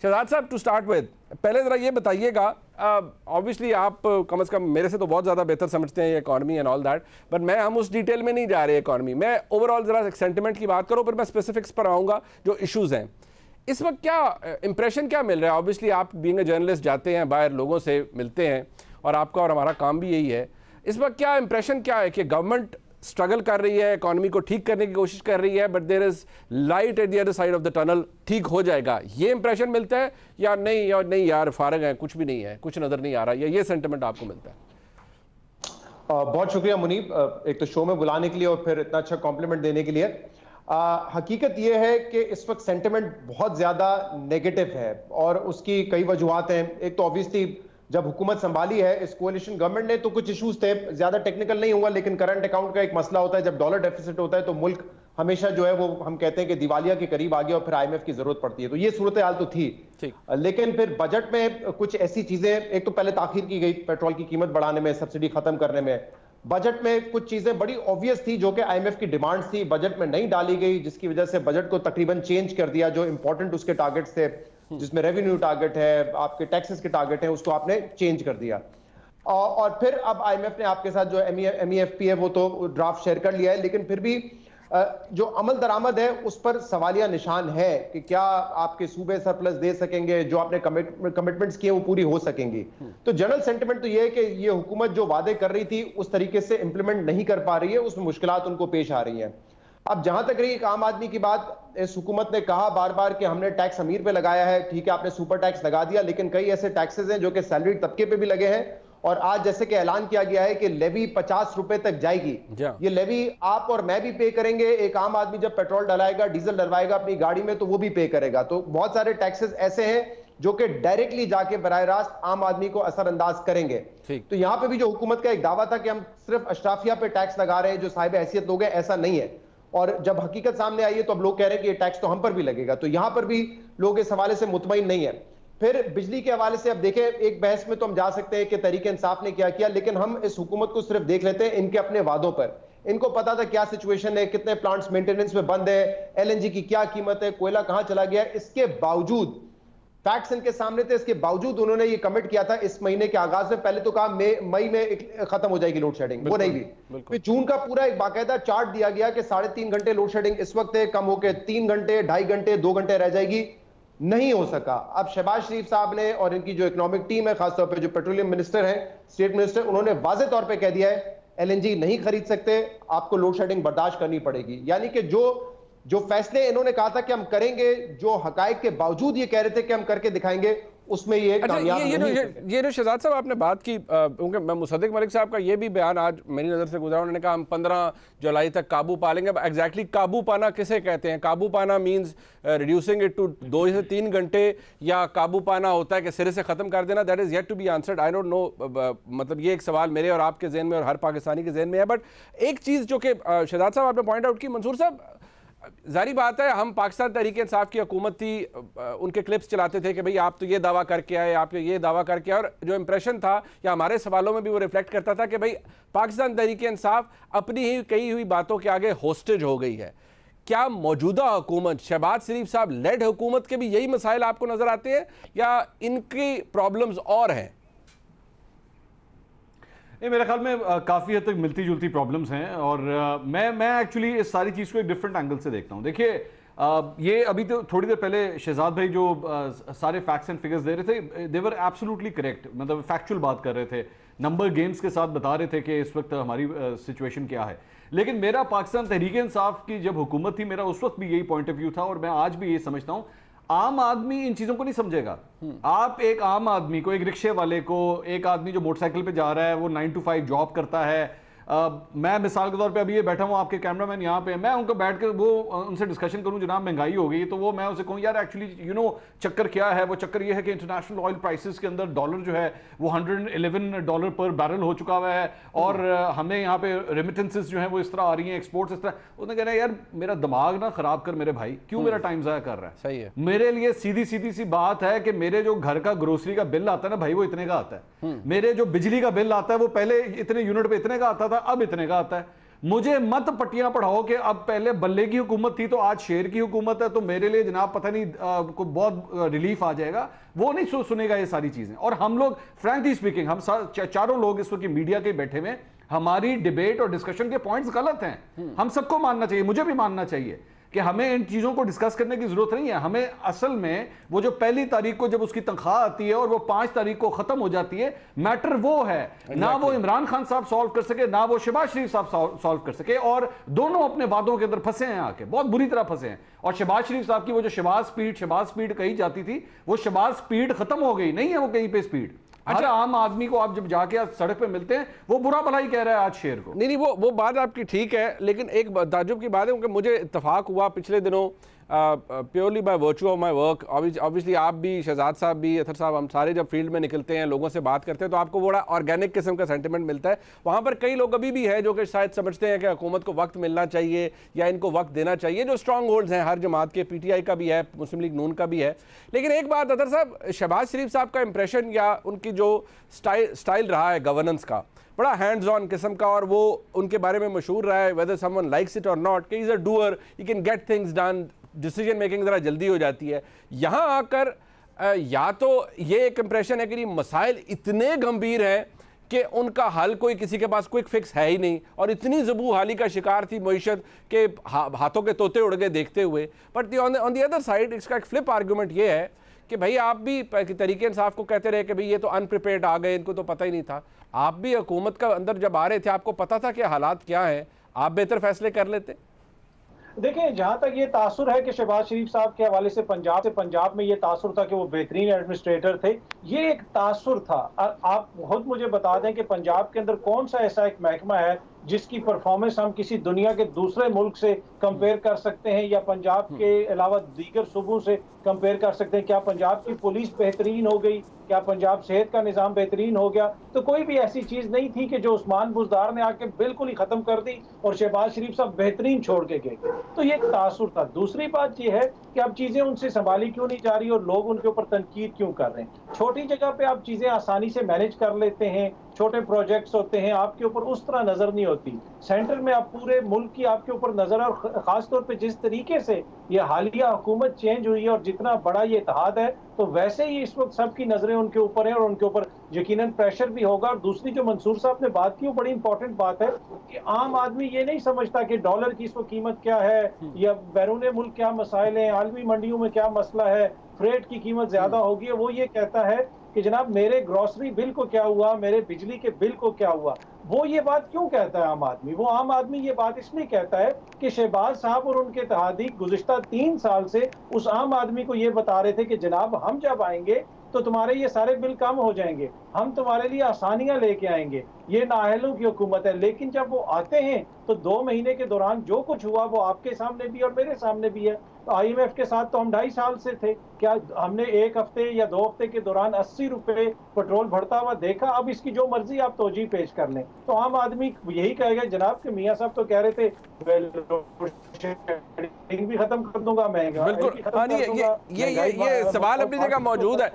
شہزاد صاحب to start with پہلے ذرا یہ بتائیے گا obviously آپ کم از کم میرے سے تو بہت زیادہ بہتر سمجھتے ہیں یہ economy and all that but میں ہم اس ڈیٹیل میں نہیں جا رہے اکانومی میں اوور آل ذرا سینٹیمنٹ کی بات کروں پھر میں اسپیسیفکس پر آؤں گا جو ایشوز ہیں اس وقت کیا امپریشن کیا مل رہا ہے obviously آپ بینگ اے جرنلسٹ جاتے ہیں باہر لوگوں سے ملتے ہیں اور آپ کا اور ہمارا کام بھی یہی ہے اس وقت کیا امپریشن کیا ہے کہ گورنمنٹ اسٹرگل کر رہی ہے اکانومی کو ٹھیک کرنے کی کوشش کر رہی ہے but there is light at the other side of the tunnel ٹھیک ہو جائے گا یہ امپریشن ملتا ہے یا نہیں یار فارغ ہے کچھ بھی نہیں ہے کچھ نظر نہیں آ رہا یا یہ سینٹیمنٹ آپ کو ملتا ہے؟ بہت شکریہ منیب ایک تو شو میں بلانے کے لیے اور پھر اتنا اچھا کمپلیمنٹ دینے کے لیے. حقیقت یہ ہے کہ اس وقت سینٹیمنٹ بہت زیادہ نیگیٹو ہے اور اس کی کئی وجوہات ہیں. ایک تو obviously جب حکومت سنبھالی ہے اس کولیشن گورنمنٹ نے تو کچھ ایشوز تھے, زیادہ ٹیکنیکل نہیں ہوا لیکن کرنٹ اکاؤنٹ کا ایک مسئلہ ہوتا ہے. جب ڈالر ڈیفیسٹ ہوتا ہے تو ملک ہمیشہ جو ہے وہ ہم کہتے ہیں کہ دیوالیہ کے قریب آ گیا اور پھر آئی ایم ایف کی ضرورت پڑتی ہے. تو یہ صورتحال تو تھی لیکن پھر بجٹ میں کچھ ایسی چیزیں, ایک تو پہلے تاخیر کی گئی پیٹرول کی قیمت بڑھانے میں, سبسڈی ختم کرنے میں. بجٹ میں کچھ چیزیں بڑی آبویس تھی جو کہ آئی ایم ایف کی ڈیمانڈز تھی بجٹ میں نہیں ڈالی گئی جس کی وجہ سے بجٹ کو تقریباً چینج کر دیا. جو امپورٹنٹ اس کے ٹارگٹس تھے جس میں ریونیو ٹارگٹ ہے, آپ کے ٹیکسز کے ٹارگٹ ہیں, اس کو آپ نے چینج کر دیا. اور پھر اب آئی ایم ایف نے آپ کے ساتھ جو ایم ای ایف پی ہے وہ تو ڈرافٹ شیئر کر لیا ہے لیکن پھر بھی جو عمل درآمد ہے اس پر سوالیہ نشان ہے کہ کیا آپ کے صوبے سرپلس دے سکیں گے, جو آپ نے کمٹمنٹس کیے وہ پوری ہو سکیں گی. تو جنرل سینٹیمنٹ تو یہ ہے کہ یہ حکومت جو وعدے کر رہی تھی اس طریقے سے امپلیمنٹ نہیں کر پا رہی ہے, اس میں مشکلات ان کو پیش آ رہی ہیں. اب جہاں تک رہی ایک عام آدمی کی بات, اس حکومت نے کہا بار بار کہ ہم نے ٹیکس امیر پہ لگایا ہے, ٹھیک ہے آپ نے سپر ٹیکس لگا دیا لیکن کئی ایسے ٹیکسز ہیں جو کہ سیلریڈ طبقے پہ بھی لگے ہیں. اور آج جیسے کہ اعلان کیا گیا ہے کہ لیوی 50 روپے تک جائے گی. یہ لیوی آپ اور میں بھی پے کریں گے, ایک عام آدمی جب پیٹرول ڈلائے گا ڈیزل ڈلوائے گا اپنی گاڑی میں تو وہ بھی پے کرے گا. تو بہت سارے ٹیکسز ایسے ہیں جو کہ ڈائریکٹلی جا کے براہ راست عام آدمی کو اثر انداز کریں گے. تو یہاں پہ بھی جو حکومت کا ایک دعویٰ تھا کہ ہم صرف اشرافیہ پہ ٹیکس لگا رہے ہیں جو صاحب حیثیت لوگ ہیں, ایسا نہیں ہے. اور جب حقیقت سامنے آئی ہے تو اب لوگ کہہ رہے ہیں کہ یہ ٹیکس تو ہم پر بھی لگے گا. تو یہاں پر بھی لوگ اس حوالے سے مطمئن نہیں ہیں. پھر بجلی کے حوالے سے اب دیکھیں ایک بحث میں تو ہم جا سکتے ہیں کہ تحریک انصاف نے کیا کیا لیکن ہم اس حکومت کو صرف دیکھ لیتے ہیں ان کے اپنے وعدوں پر. ان کو پتا تھا کیا سچویشن ہے, کتنے پلانٹس مینٹیننس میں بند ہے, ایل این جی کی کیا قیمت ہے, کوئلہ کہاں چلا گیا. اس کے باوجود فیکٹس ان کے سامنے تھے, اس کے باوجود انہوں نے یہ کمٹ کیا تھا اس مہینے کے آغاز میں. پہلے تو کہا مئی میں ختم ہو جائے گی لوڈ شیڈنگ, وہ نہیں بھی. پھر جون کا پورا ایک باقاعدہ چارٹ دیا گیا کہ 3.5 گھنٹے لوڈ شیڈنگ اس وقت ہے, کم ہو کے 3 گھنٹے, 2.5 گھنٹے, 2 گھنٹے رہ جائے گی. نہیں ہو سکا. اب شہباز شریف صاحب نے اور ان کی جو اکنامک ٹیم ہے, خاص طور پہ جو پیٹرولیم منسٹر ہیں, اسٹیٹ منسٹر, انہوں نے واضح طور پہ کہہ دیا ہے ایل این جی نہیں خرید سکتے, آپ کو لوڈ شیڈنگ برداشت کرنی پڑے گی. یعنی کہ جو فیصلے انہوں نے کہا تھا کہ ہم کریں گے, جو حقائق کے باوجود یہ کہہ رہے تھے کہ ہم کر کے دکھائیں گے, اس میں یہ کامیاب نہیں ہے. یہ جو شہزاد صاحب آپ نے بات کی, کیونکہ میں مصدق ملک صاحب کا یہ بھی بیان آج میری نظر سے گزرا, انہوں نے کہا ہم 15 جولائی تک قابو پا لیں گے. ایگزیکٹلی قابو پانا کسے کہتے ہیں؟ قابو پانا مینز ریڈیوسنگ اٹ ٹو 2 سے 3 گھنٹے, یا قابو پانا ہوتا ہے کہ سرے سے ختم کر دینا؟ That is yet to be answered. I don't know, مطلب یہ ایک سوال میرے اور آپ کے ذہن میں اور ہر پاکستانی کے ذہن میں ہے. بٹ ایک چیز جو کہ شہزاد صاحب آپ نے پوائنٹ آؤٹ کی, منصور صاحب ظاہری بات ہے ہم پاکستان تحریک انصاف کی حکومت تھی, ان کے کلپس چلاتے تھے کہ بھئی آپ تو یہ دعویٰ کر کے آئے, آپ یہ دعویٰ کر کے آئے, اور جو امپریشن تھا یا ہمارے سوالوں میں بھی وہ ریفلیکٹ کرتا تھا کہ بھئی پاکستان تحریک انصاف اپنی ہی کہی ہوئی باتوں کے آگے ہوسٹیج ہو گئی ہے. کیا موجودہ حکومت, شہباز شریف صاحب لیڈ حکومت کے بھی یہی مسائل آپ کو نظر آتے ہیں یا ان کی پرابلمز اور ہیں؟ میرے خیال میں کافی حد تک ملتی جلتی پرابلمز ہیں, اور میں ایکچولی اس ساری چیز کو ایک ڈفرنٹ اینگل سے دیکھتا ہوں. دیکھیے یہ ابھی تو تھوڑی دیر پہلے شہزاد بھائی جو سارے فیکٹس اینڈ فگرز دے رہے تھے, دے ور ایبسولوٹلی کریکٹ, مطلب فیکچول بات کر رہے تھے, نمبر گیمز کے ساتھ بتا رہے تھے کہ اس وقت ہماری سچویشن کیا ہے. لیکن میرا پاکستان تحریک انصاف کی جب حکومت تھی, میرا اس وقت بھی یہی پوائنٹ آف ویو تھا, اور میں آج بھی یہ سمجھتا ہوں عام آدمی ان چیزوں کو نہیں سمجھے گا. آپ ایک عام آدمی کو, ایک رکشے والے کو, ایک آدمی جو موٹر سائیکل پہ جا رہا ہے, وہ 9 to 5 جاب کرتا ہے, میں مثال کے طور پہ ابھی یہ بیٹھا ہوں, آپ کے کیمرہ مین یہاں پہ, میں ان کو بیٹھ کر وہ ان سے ڈسکشن کروں جناب مہنگائی ہو گئی, تو وہ میں اسے کہوں یار ایکچولی چکر کیا ہے. وہ چکر یہ ہے کہ انٹرنیشنل آئل پرائسز کے اندر ڈالر جو ہے وہ $111 پر بیرل ہو چکا ہوا ہے, اور ہمیں یہاں پہ ریمیٹنسز جو ہیں وہ اس طرح آ رہی ہیں, ایکسپورٹس اس طرح. انہوں نے کہنا ہے یار میرا دماغ نہ خراب کر میرے بھائی, کیوں میرا ٹائم ضائع کر رہا ہے. صحیح ہے, میرے لیے سیدھی سی بات ہے کہ میرے جو گھر کا گروسری کا بل آتا ہے نا بھائی, وہ اتنے کا آتا ہے. میرے جو بجلی کا بل آتا ہے وہ پہلے اتنے یونٹ پہ اتنے کا آتا تھا, اب اتنے کا آتا ہے. مجھے مت پٹیاں پڑھاؤ کہ اب پہلے بلے کی حکومت تھی تو آج شیر کی حکومت ہے تو میرے لیے جناب پتہ نہیں کو بہت ریلیف آ جائے گا. وہ نہیں سنے گا یہ ساری چیزیں. اور ہم لوگ فرینکلی اسپیکنگ ہم چاروں لوگ اس وقت میڈیا کے بیٹھے ہوئے, ہماری ڈیبیٹ اور ڈسکشن کے پوائنٹس غلط ہیں. ہم سب کو ماننا چاہیے, مجھے بھی ماننا چاہیے کہ ہمیں ان چیزوں کو ڈسکس کرنے کی ضرورت نہیں ہے. ہمیں اصل میں وہ جو پہلی تاریخ کو جب اس کی تنخواہ آتی ہے اور وہ 5 تاریخ کو ختم ہو جاتی ہے, میٹر وہ ہے. نہ وہ عمران خان صاحب سالو کر سکے, نہ وہ شہباز شریف صاحب سالو کر سکے, اور دونوں اپنے وعدوں کے اندر پھنسے ہیں, آ کے بہت بری طرح پھنسے ہیں. اور شہباز شریف صاحب کی وہ جو شہباز سپیڈ کہی جاتی تھی, وہ شہباز سپیڈ ختم ہو گئی, نہیں ہے وہ کہیں پہ سپیڈ. اچھا, عام آدمی کو آپ جب جا کے سڑک پہ ملتے ہیں وہ برا بھلائی کہہ رہا ہے آج شیر کو. نہیں وہ بات آپ کی ٹھیک ہے, لیکن ایک تعجب کی بات ہے کہ مجھے اتفاق ہوا پچھلے دنوں purely by virtue of my work. Obviously آپ بھی, شہزاد صاحب بھی, اطہر صاحب, ہم سارے جب فیلڈ میں نکلتے ہیں, لوگوں سے بات کرتے ہیں, تو آپ کو بڑا آرگینک قسم کا سینٹیمنٹ ملتا ہے. وہاں پر کئی لوگ ابھی بھی ہے جو کہ شاید سمجھتے ہیں کہ حکومت کو وقت ملنا چاہیے یا ان کو وقت دینا چاہیے, جو اسٹرانگ ہولڈز ہیں ہر جماعت کے, پی ٹی آئی کا بھی ہے, مسلم لیگ نون کا بھی ہے. لیکن ایک بات اطہر صاحب, شہباز شریف صاحب کا امپریشن یا ان کی جو سٹائل رہا ہے گورننس کا, بڑا ہینڈز آن قسم کا, اور وہ ان کے بارے میں مشہور رہا ہے whether someone likes it or not, کہ he's a doer, he can get things done, decision making ذرا جلدی ہو جاتی ہے. یہاں آ کر یا تو یہ ایک امپریشن ہے کہ یہ مسائل اتنے گمبھیر ہیں کہ ان کا حل کوئی کسی کے پاس کوئک فکس ہے ہی نہیں, اور اتنی زبو حالی کا شکار تھی معیشت کہ ہاتھوں کے طوطے اڑ گئے دیکھتے ہوئے. But on the other side اس کا ایک فلپ آرگومنٹ یہ ہے کہ بھائی آپ بھی طریقے انصاف کو کہتے رہے کہ بھئی یہ تو ان پریپیئرڈ آ گئے, ان کو تو پتہ ہی نہیں تھا. آپ بھی حکومت کا اندر جب آ رہے تھے, آپ کو پتہ تھا کہ حالات کیا ہیں, آپ بہتر فیصلے کر لیتے. دیکھیں, جہاں تک یہ تاثر ہے کہ شہباز شریف صاحب کے حوالے سے پنجاب میں یہ تاثر تھا کہ وہ بہترین ایڈمنسٹریٹر تھے, یہ ایک تاثر تھا. آپ خود مجھے بتا دیں کہ پنجاب کے اندر کون سا ایسا ایک محکمہ ہے جس کی پرفارمنس ہم کسی دنیا کے دوسرے ملک سے کمپیئر کر سکتے ہیں, یا پنجاب کے علاوہ دیگر صوبوں سے کمپیئر کر سکتے ہیں؟ کیا پنجاب کی پولیس بہترین ہو گئی؟ کیا پنجاب صحت کا نظام بہترین ہو گیا؟ تو کوئی بھی ایسی چیز نہیں تھی کہ جو عثمان بزدار نے آ کے بالکل ہی ختم کر دی اور شہباز شریف صاحب بہترین چھوڑ کے گئے. تو یہ ایک تاثر تھا. دوسری بات یہ ہے کہ اب چیزیں ان سے سنبھالی کیوں نہیں جا رہی اور لوگ ان کے اوپر تنقید کیوں کر رہے ہیں. چھوٹی جگہ پہ آپ چیزیں آسانی سے مینیج کر لیتے ہیں, چھوٹے پروجیکٹس ہوتے ہیں, آپ کے اوپر اس طرح نظر نہیں ہوتی. سینٹر میں آپ پورے ملک کی آپ کے اوپر نظر ہے, اور خاص طور پہ جس طریقے سے یہ حالیہ حکومت چینج ہوئی ہے اور جتنا بڑا یہ اتحاد ہے, تو ویسے ہی اس وقت سب کی نظریں ان کے اوپر ہیں اور ان کے اوپر یقیناً پریشر بھی ہوگا. اور دوسری جو منصور صاحب نے بات کی وہ بڑی امپورٹنٹ بات ہے کہ عام آدمی یہ نہیں سمجھتا کہ ڈالر کی اس وقت قیمت کیا ہے, یا بیرون ملک کیا مسائل ہیں, عالمی منڈیوں میں کیا مسئلہ ہے, فریٹ کی قیمت زیادہ ہوگی. وہ یہ کہتا ہے کہ جناب میرے گروسری بل کو کیا ہوا, میرے بجلی کے بل کو کیا ہوا. وہ یہ بات کیوں کہتا ہے عام آدمی؟ وہ عام آدمی یہ بات اس لیے کہتا ہے کہ شہباز صاحب اور ان کے اتحادی گزشتہ 3 سال سے اس عام آدمی کو یہ بتا رہے تھے کہ جناب ہم جب آئیں گے تو تمہارے یہ سارے بل کم ہو جائیں گے, ہم تمہارے لیے آسانیاں لے کے آئیں گے, یہ نااہلوں کی حکومت ہے. لیکن جب وہ آتے ہیں تو 2 مہینے کے دوران جو کچھ ہوا وہ آپ کے سامنے بھی اور میرے سامنے بھی ہے. آئی ایم ایف کے ساتھ تو ہم 2.5 سال سے تھے. کیا ہم نے 1 ہفتے یا 2 ہفتے کے دوران 80 روپے پیٹرول بڑھتا ہوا دیکھا؟ اب اس کی جو مرضی آپ توجیہ پیش کر لیں تو عام آدمی یہی کہے گا جناب کہ میاں صاحب تو کہہ رہے تھے بھی ختم کر دوں گا, مہنگا بالکل. یہ سوال اپنی جگہ موجود ہے.